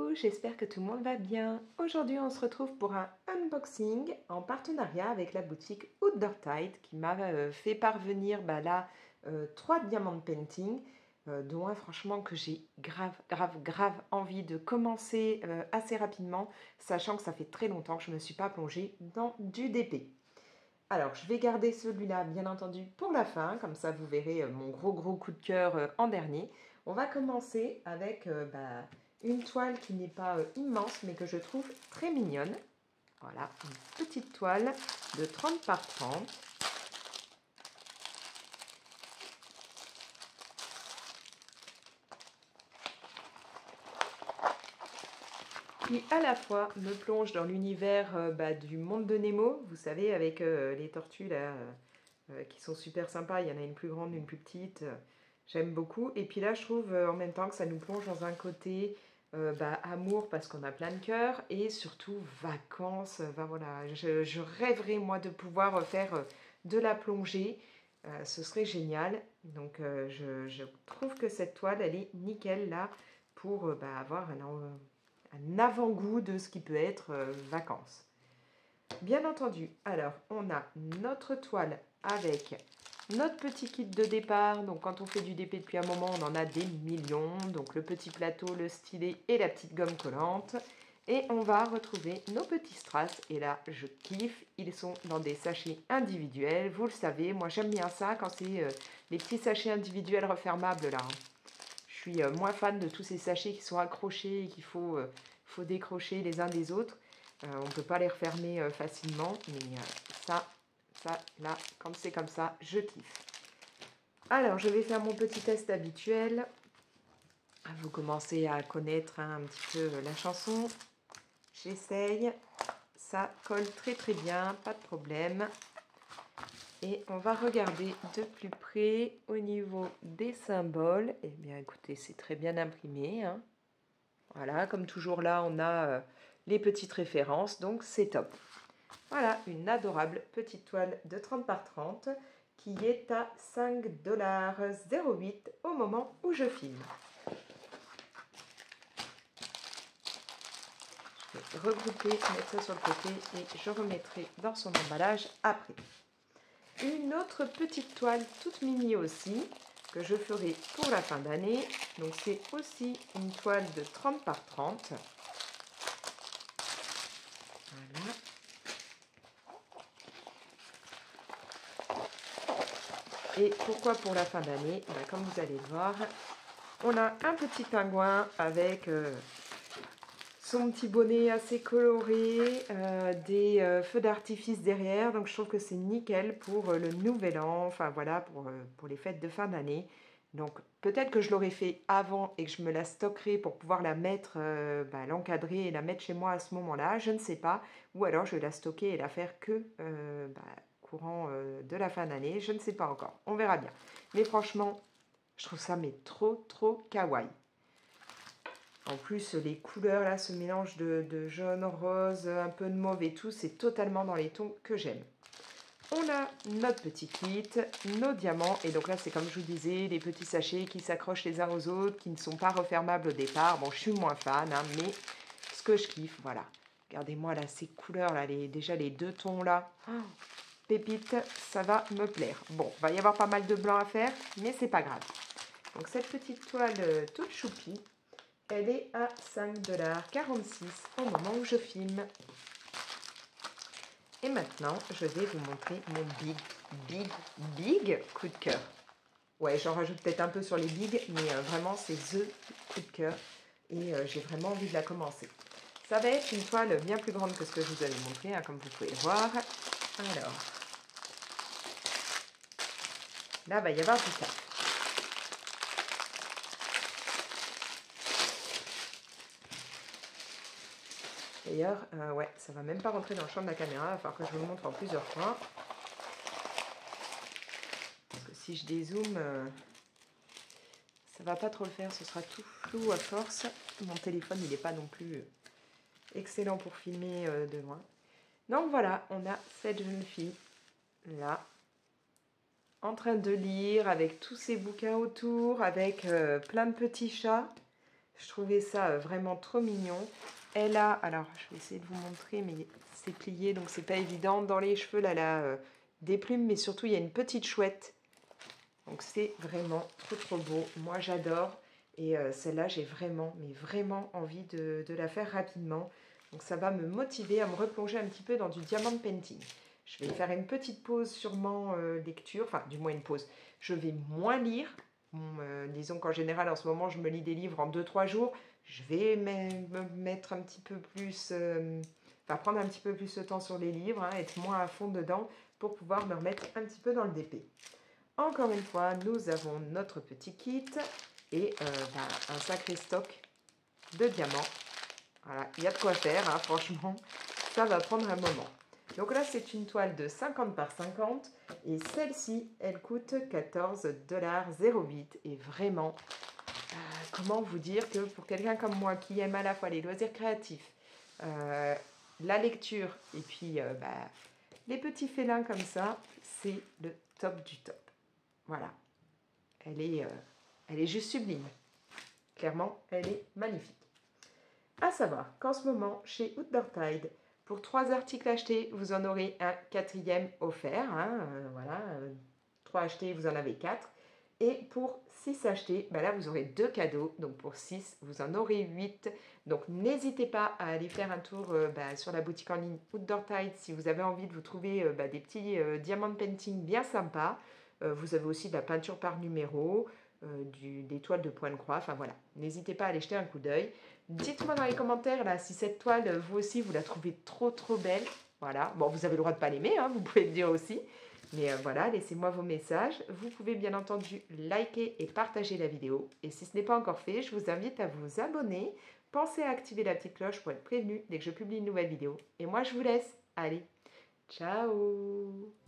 Hello, j'espère que tout le monde va bien. Aujourd'hui, on se retrouve pour un unboxing en partenariat avec la boutique Outdoor Tide qui m'a fait parvenir 3 diamants painting, dont un franchement que j'ai grave envie de commencer assez rapidement, sachant que ça fait très longtemps que je ne me suis pas plongée dans du DP. Alors, je vais garder celui-là, bien entendu, pour la fin. Comme ça, vous verrez mon gros coup de cœur en dernier. On va commencer avec une toile qui n'est pas immense, mais que je trouve très mignonne. Voilà, une petite toile de 30 par 30. Qui à la fois me plonge dans l'univers du monde de Nemo, vous savez, avec les tortues là, qui sont super sympas. Il y en a une plus grande, une plus petite. J'aime beaucoup. Et puis là, je trouve en même temps que ça nous plonge dans un côté amour parce qu'on a plein de cœur et surtout vacances. Voilà, je rêverais moi de pouvoir faire de la plongée. Ce serait génial. Donc je trouve que cette toile, elle est nickel là pour avoir un avant-goût de ce qui peut être vacances. Bien entendu, alors on a notre toile avec notre petit kit de départ. Donc quand on fait du DP depuis un moment, on en a des millions. Donc le petit plateau, le stylet et la petite gomme collante. Et on va retrouver nos petits strass. Et là, je kiffe. Ils sont dans des sachets individuels. Vous le savez, moi j'aime bien ça quand c'est les petits sachets individuels refermables là. Je suis moins fan de tous ces sachets qui sont accrochés et qu'il faut décrocher les uns des autres. On ne peut pas les refermer facilement, mais ça, là, quand c'est comme ça, je kiffe. Alors, je vais faire mon petit test habituel. Vous commencez à connaître un petit peu la chanson. J'essaye. Ça colle très bien, pas de problème. Et on va regarder de plus près au niveau des symboles. Eh bien, écoutez, c'est très bien imprimé, hein. Voilà, comme toujours là, on a les petites références, donc c'est top. Voilà, une adorable petite toile de 30 par 30 qui est à 5,08 $ au moment où je filme. Je vais regrouper, mettre ça sur le côté et je remettrai dans son emballage après. Une autre petite toile toute mini aussi, que je ferai pour la fin d'année. Donc c'est aussi une toile de 30 par 30. Voilà. Et pourquoi pour la fin d'année? Comme vous allez le voir, on a un petit pingouin avec son petit bonnet assez coloré, des feux d'artifice derrière. Donc je trouve que c'est nickel pour le nouvel an, enfin voilà, pour les fêtes de fin d'année. Donc peut-être que je l'aurais fait avant et que je me la stockerai pour pouvoir la mettre, l'encadrer et la mettre chez moi à ce moment-là, je ne sais pas. Ou alors je vais la stocker et la faire que courant de la fin d'année, je ne sais pas encore, on verra bien. Mais franchement, je trouve ça trop kawaii. En plus, les couleurs là, ce mélange de jaune, rose, un peu de mauve et tout, c'est totalement dans les tons que j'aime. On a notre petit kit, nos diamants, et donc là c'est comme je vous disais, des petits sachets qui s'accrochent les uns aux autres, qui ne sont pas refermables au départ. Bon, je suis moins fan, hein, mais ce que je kiffe, voilà. Regardez-moi là, ces couleurs là, déjà les deux tons là. Oh, pépite, ça va me plaire. Bon, il va y avoir pas mal de blanc à faire, mais c'est pas grave. Donc cette petite toile toute choupie, elle est à 5,46 $ au moment où je filme. Et maintenant, je vais vous montrer mon big coup de cœur. Ouais, j'en rajoute peut-être un peu sur les bigs, mais vraiment, c'est THE coup de cœur. Et j'ai vraiment envie de la commencer. Ça va être une toile bien plus grande que ce que je vous avais montré, hein, comme vous pouvez le voir. Alors, là, il va y avoir du taf. D'ailleurs, ouais, ça va même pas rentrer dans le champ de la caméra, il va falloir que je vous le montre en plusieurs fois. Parce que si je dézoome, ça va pas trop le faire, ce sera tout flou à force. Mon téléphone, il n'est pas non plus excellent pour filmer de loin. Donc voilà, on a cette jeune fille là, en train de lire avec tous ses bouquins autour, avec plein de petits chats. Je trouvais ça vraiment trop mignon. Elle a, alors je vais essayer de vous montrer, mais c'est plié, donc c'est pas évident. Dans les cheveux, là, elle a des plumes, mais surtout, il y a une petite chouette. Donc c'est vraiment trop beau. Moi, j'adore. Et celle-là, j'ai vraiment, mais vraiment envie de la faire rapidement. Donc ça va me motiver à me replonger un petit peu dans du diamond painting. Je vais faire une petite pause sûrement lecture, enfin du moins une pause. Je vais moins lire. Disons qu'en général, en ce moment, je me lis des livres en 2-3 jours. Je vais me mettre un petit peu plus, enfin prendre un petit peu plus de temps sur les livres, hein, être moins à fond dedans pour pouvoir me remettre un petit peu dans le DP. Encore une fois, nous avons notre petit kit et un sacré stock de diamants. Voilà, il y a de quoi faire, hein, franchement, ça va prendre un moment. Donc là, c'est une toile de 50 par 50 et celle-ci, elle coûte 14,08 $. Et vraiment, comment vous dire que pour quelqu'un comme moi qui aime à la fois les loisirs créatifs, la lecture et puis les petits félins comme ça, c'est le top du top. Voilà, elle est juste sublime. Clairement, elle est magnifique. À savoir qu'en ce moment, chez Outdoor Tide, pour 3 articles achetés, vous en aurez un 4e offert. Hein, voilà, 3 achetés, vous en avez 4. Et pour 6 achetés, là, vous aurez 2 cadeaux. Donc pour 6, vous en aurez 8. Donc n'hésitez pas à aller faire un tour sur la boutique en ligne Outdoor Tide si vous avez envie de vous trouver des petits diamond painting bien sympas. Vous avez aussi de la peinture par numéro, des toiles de point de croix. Enfin voilà, n'hésitez pas à aller jeter un coup d'œil. Dites-moi dans les commentaires là, si cette toile, vous aussi, vous la trouvez trop belle. Voilà, bon, vous avez le droit de ne pas l'aimer, hein, vous pouvez le dire aussi. Mais voilà, laissez-moi vos messages. Vous pouvez bien entendu liker et partager la vidéo. Et si ce n'est pas encore fait, je vous invite à vous abonner. Pensez à activer la petite cloche pour être prévenu dès que je publie une nouvelle vidéo. Et moi, je vous laisse. Allez, ciao!